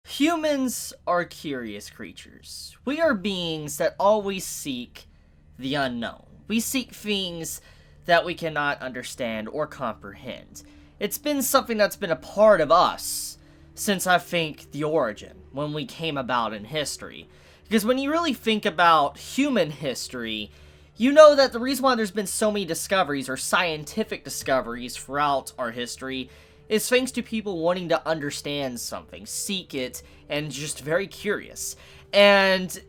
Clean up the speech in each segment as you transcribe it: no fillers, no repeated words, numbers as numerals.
Humans are curious creatures. We are beings that always seek the unknown. We seek things that we cannot understand or comprehend. It's been something that's been a part of us since, I think, the origin, when we came about in history. Because when you really think about human history, you know that the reason why there's been so many discoveries, or scientific discoveries, throughout our history is thanks to people wanting to understand something, seek it, and just very curious. And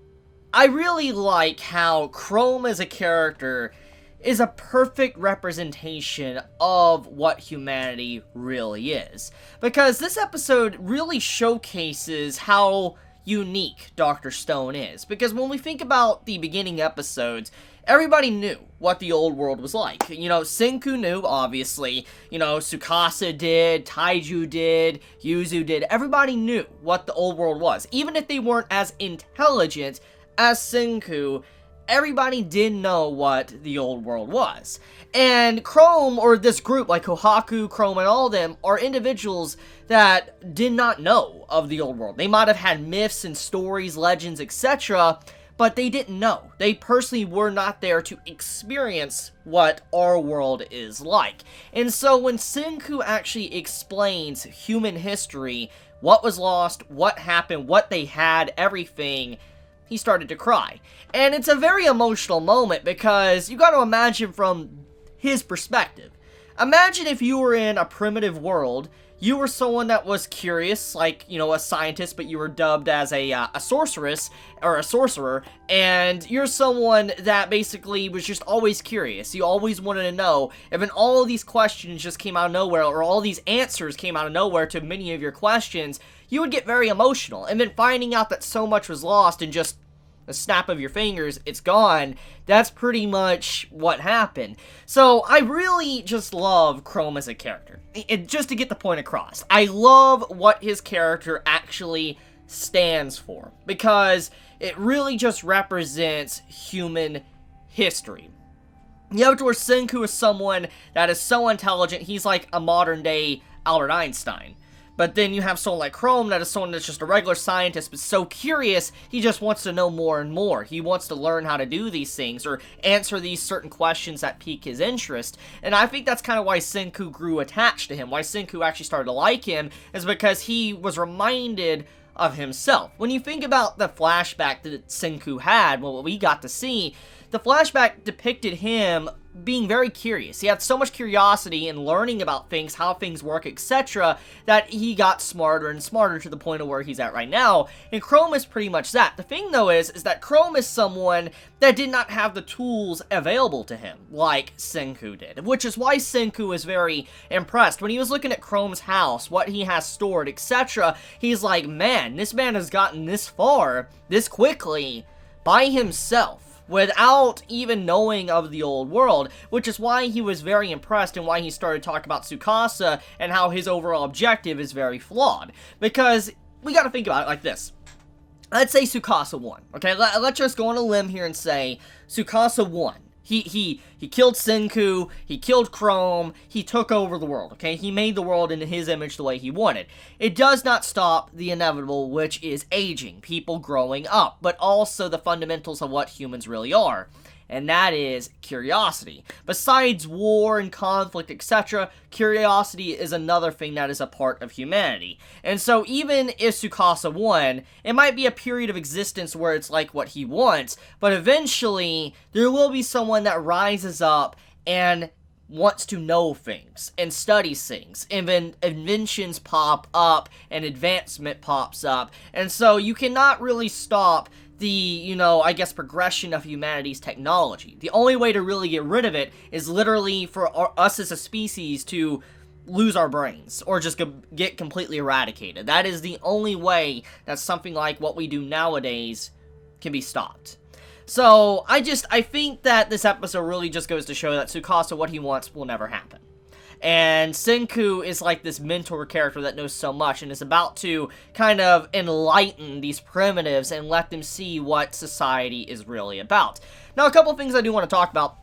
I really like how Chrome as a character is a perfect representation of what humanity really is. Because this episode really showcases how unique Dr. Stone is. Because when we think about the beginning episodes, everybody knew what the old world was like. You know, Senku knew, obviously. You know, Tsukasa did, Taiju did, Yuzu did. Everybody knew what the old world was. Even if they weren't as intelligent as Senku, everybody did know what the old world was. And Chrome, or this group, like Kohaku, Chrome, and all of them, are individuals that did not know of the old world. They might have had myths and stories, legends, etc., but they didn't know. They personally were not there to experience what our world is like. And so when Senku actually explains human history, what was lost, what happened, what they had, everything, he started to cry. And it's a very emotional moment because you got to imagine from his perspective. Imagine if you were in a primitive world, you were someone that was curious, like, you know, a scientist, but you were dubbed as a sorceress, or a sorcerer, and you're someone that basically was just always curious. You always wanted to know, if all of these questions just came out of nowhere, or all these answers came out of nowhere to many of your questions, you would get very emotional. And then finding out that so much was lost in just a snap of your fingers, it's gone, that's pretty much what happened. So I really just love Chrome as a character. Just to get the point across, I love what his character actually stands for, because it really just represents human history. You have to where Senku is someone that is so intelligent, he's like a modern day Albert Einstein. But then you have someone like Chrome that is someone that's just a regular scientist, but so curious, he just wants to know more and more. He wants to learn how to do these things, or answer these certain questions that pique his interest. And I think that's kind of why Senku grew attached to him. Why Senku actually started to like him, is because he was reminded of himself. When you think about the flashback that Senku had, well, what we got to see, the flashback depicted him being very curious. He had so much curiosity in learning about things, how things work, etc., that he got smarter and smarter to the point of where he's at right now. And Chrome is pretty much that. The thing, though, is that Chrome is someone that did not have the tools available to him, like Senku did, which is why Senku was very impressed. When he was looking at Chrome's house, what he has stored, etc., he's like, man, this man has gotten this far, this quickly, by himself, without even knowing of the old world, which is why he was very impressed and why he started talking about Tsukasa and how his overall objective is very flawed. Because we gotta think about it like this. Let's say Tsukasa won, okay? Let's just go on a limb here and say Tsukasa won. He killed Senku, he killed Chrome, he took over the world, okay? He made the world in his image the way he wanted. It does not stop the inevitable, which is aging, people growing up, but also the fundamentals of what humans really are. And that is curiosity. Besides war and conflict, etc., curiosity is another thing that is a part of humanity. And so even if Tsukasa won, it might be a period of existence where it's like what he wants, but eventually there will be someone that rises up and wants to know things and studies things, and then inventions pop up and advancement pops up, and so you cannot really stop the, you know, I guess, progression of humanity's technology. The only way to really get rid of it is literally for us as a species to lose our brains, or just get completely eradicated. That is the only way that something like what we do nowadays can be stopped. So, I think that this episode really just goes to show that Tsukasa, what he wants, will never happen. And Senku is like this mentor character that knows so much and is about to kind of enlighten these primitives and let them see what society is really about. Now, a couple things I do want to talk about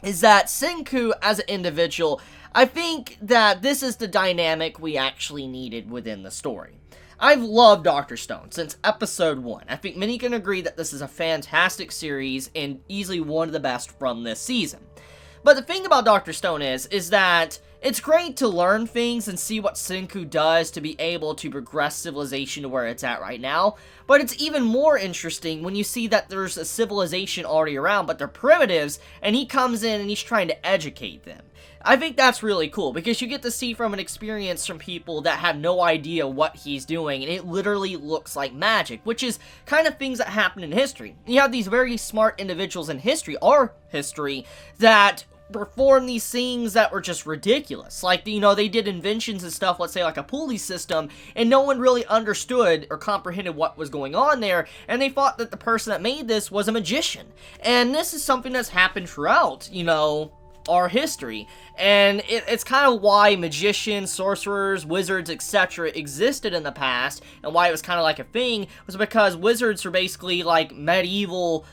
is that Senku, as an individual, I think that this is the dynamic we actually needed within the story. I've loved Dr. Stone since episode 1. I think many can agree that this is a fantastic series and easily one of the best from this season. But the thing about Dr. Stone is that it's great to learn things and see what Senku does to be able to progress civilization to where it's at right now, but it's even more interesting when you see that there's a civilization already around, but they're primitives, and he comes in and he's trying to educate them. I think that's really cool, because you get to see from an experience from people that have no idea what he's doing, and it literally looks like magic, which is kind of things that happen in history. You have these very smart individuals in history, our history, that perform these things that were just ridiculous. Like, you know, they did inventions and stuff, let's say like a pulley system, and no one really understood or comprehended what was going on there, and they thought that the person that made this was a magician. And this is something that's happened throughout, you know, our history, and it's kind of why magicians, sorcerers, wizards, etc. existed in the past, and why it was kind of like a thing, was because wizards are basically like medieval,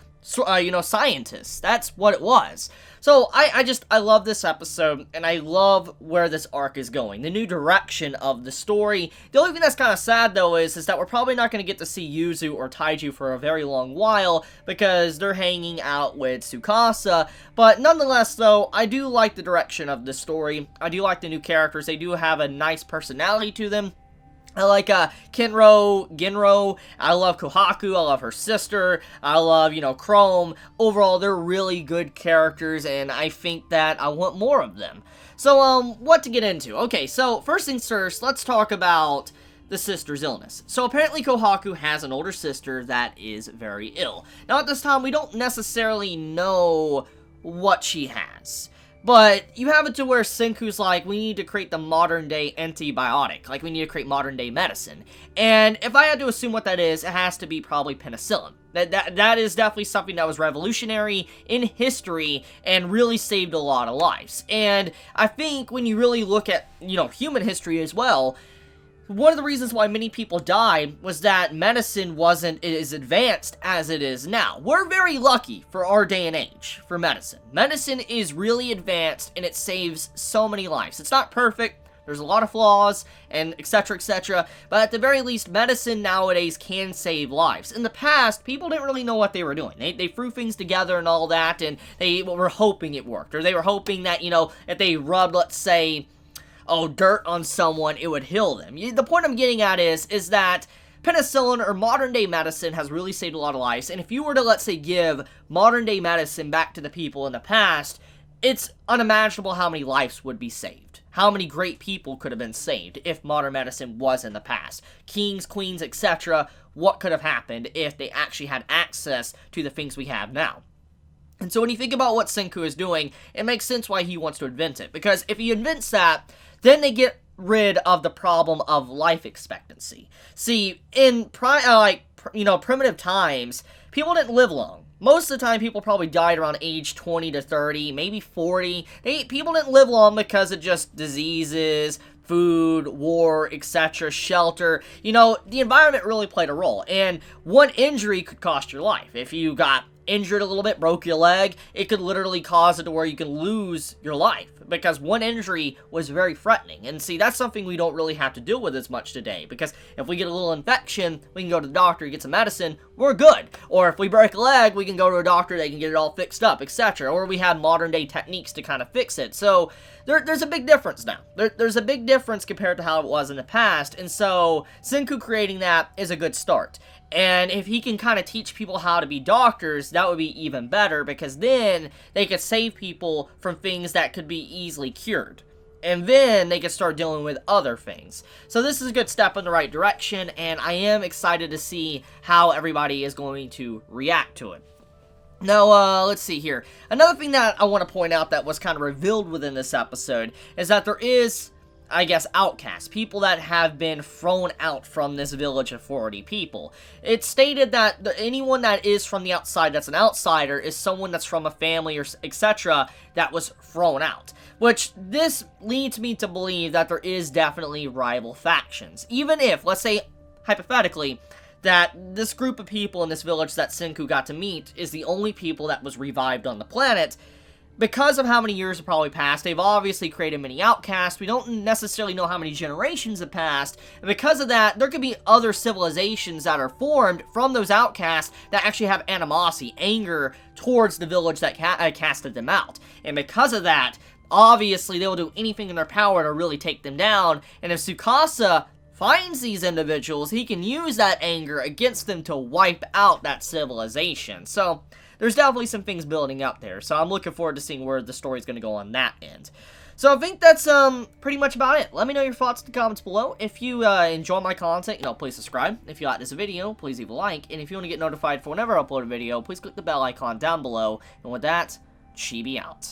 you know, scientists. That's what it was. So, I love this episode, and I love where this arc is going. The new direction of the story. The only thing that's kind of sad, though, is that we're probably not going to get to see Yuzu or Taiju for a very long while, because they're hanging out with Tsukasa. But nonetheless, though, I do like the direction of the story. I do like the new characters. They do have a nice personality to them. I like, Genro, I love Kohaku, I love her sister, I love, you know, Chrome. Overall, they're really good characters, and I think that I want more of them. So, what to get into? Okay, so, first things first, let's talk about the sister's illness. So, apparently Kohaku has an older sister that is very ill. Now, at this time, we don't necessarily know what she has. But you have it to where Senku's like, we need to create the modern day antibiotic. Like, we need to create modern day medicine. And if I had to assume what that is, it has to be probably penicillin. That is definitely something that was revolutionary in history and really saved a lot of lives. And I think when you really look at, you know, human history as well, one of the reasons why many people died was that medicine wasn't as advanced as it is now. We're very lucky for our day and age for medicine. Medicine is really advanced, and it saves so many lives. It's not perfect. There's a lot of flaws, and etc, etc. But at the very least, medicine nowadays can save lives. In the past, people didn't really know what they were doing. They threw things together and all that, and they were hoping it worked. Or they were hoping that, you know, if they rubbed, let's say, dirt on someone, it would heal them. The point I'm getting at is that penicillin or modern day medicine has really saved a lot of lives, and if you were to, let's say, give modern day medicine back to the people in the past, it's unimaginable how many lives would be saved. How many great people could have been saved if modern medicine was in the past. Kings, queens, etc. What could have happened if they actually had access to the things we have now? And so when you think about what Senku is doing, it makes sense why he wants to invent it. Because if he invents that, then they get rid of the problem of life expectancy. See, in primitive times, people didn't live long. Most of the time, people probably died around age 20 to 30, maybe 40. People didn't live long because of just diseases, food, war, etc., shelter. You know, the environment really played a role. And one injury could cost your life. If you got injured a little bit, broke your leg, it could literally cause it to where you can lose your life, because one injury was very threatening. And see, that's something we don't really have to deal with as much today, because if we get a little infection, we can go to the doctor, get some medicine, we're good. Or if we break a leg, we can go to a doctor, they can get it all fixed up, etc. Or we have modern day techniques to kind of fix it. So there's a big difference now. There's a big difference compared to how it was in the past, and so Senku creating that is a good start. And if he can kind of teach people how to be doctors, that would be even better, because then they could save people from things that could be easily cured. And then they could start dealing with other things. So this is a good step in the right direction, and I am excited to see how everybody is going to react to it. Now, let's see here. Another thing that I want to point out that was kind of revealed within this episode is that there is, I guess, outcasts, people that have been thrown out from this village of 40 people. It's stated that anyone that is from the outside that's an outsider is someone that's from a family or etc. that was thrown out. Which, this leads me to believe that there is definitely rival factions. Even if, let's say, hypothetically, that this group of people in this village that Senku got to meet is the only people that was revived on the planet, because of how many years have probably passed, they've obviously created many outcasts. We don't necessarily know how many generations have passed, and because of that, there could be other civilizations that are formed from those outcasts that actually have animosity, anger towards the village that casted them out. And because of that, obviously they will do anything in their power to really take them down, and if Tsukasa finds these individuals, he can use that anger against them to wipe out that civilization. So there's definitely some things building up there, so I'm looking forward to seeing where the story's going to go on that end. So I think that's pretty much about it. Let me know your thoughts in the comments below. If you enjoy my content, please subscribe. If you like this video, please leave a like. And if you want to get notified for whenever I upload a video, please click the bell icon down below. And with that, Chibi out.